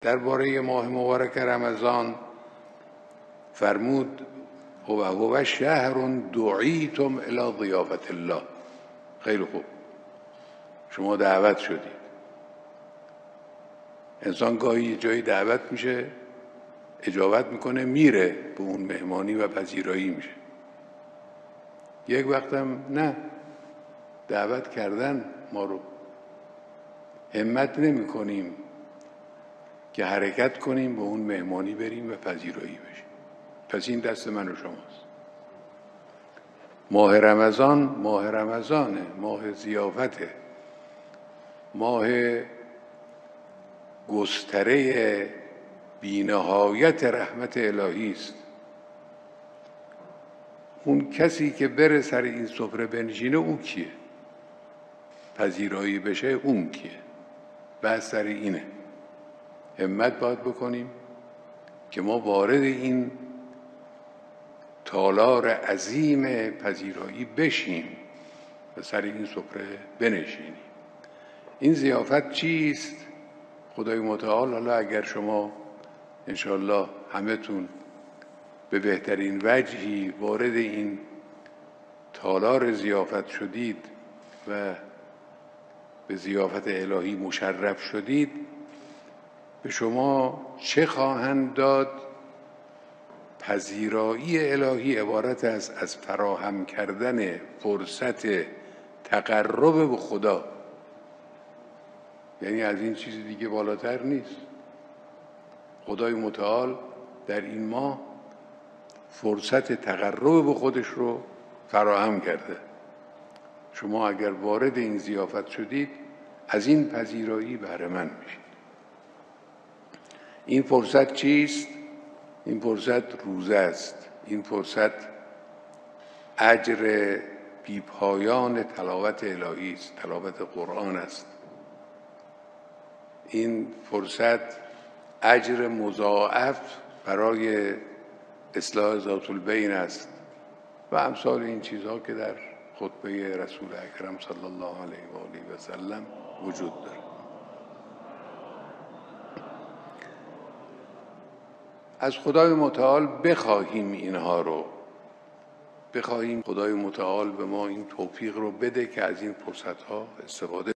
درباره ماه مبارک رمضان فرمود هو شهر دعیتم الی ضیافة الله. خیلی خوب، شما دعوت شدید. انسان گاهی جایی دعوت میشه، اجابت میکنه، میره به اون مهمانی و پذیرایی میشه. یک وقتم نه، دعوت کردن ما رو، همت نمی کنیم که حرکت کنیم به اون مهمانی بریم و پذیرایی بشیم. پس این دست من و شماست. ماه رمضانه، ماه ضیافته، ماه گستره بی‌نهایت رحمت الهی است. اون کسی که بره سر این سفره بنشینه اون کیه؟ پذیرایی بشه اون کیه؟ بحث سر اینه. همت باید بکنیم که ما وارد این تالار عظیم پذیرایی بشیم و سر این سفره بنشینیم. این ضیافت چیست؟ خدای متعال حالا اگر شما انشاءالله همتون به بهترین وجهی وارد این تالار ضیافت شدید و به ضیافت الهی مشرف شدید، به شما چه خواهند داد؟ پذیرایی الهی عبارت است از فراهم کردن فرصت تقرب به خدا. یعنی از این چیز دیگه بالاتر نیست. خدای متعال در این ماه فرصت تقرب به خودش رو فراهم کرده. شما اگر وارد این ضیافت شدید، از این پذیرایی بهره مند میشید. این فرصت چیست؟ این فرصت روزه است. این فرصت اجر بی‌پایان تلاوت الهی است، تلاوت قرآن است. این فرصت اجر مضاعف برای اصلاح ذات البین است و امثال این چیزها که در خطبه رسول اکرم صلی الله علیه و آله و سلم وجود دارد. از خدای متعال بخواهیم اینها رو، بخواهیم خدای متعال به ما این توفیق رو بده که از این فرصتها استفاده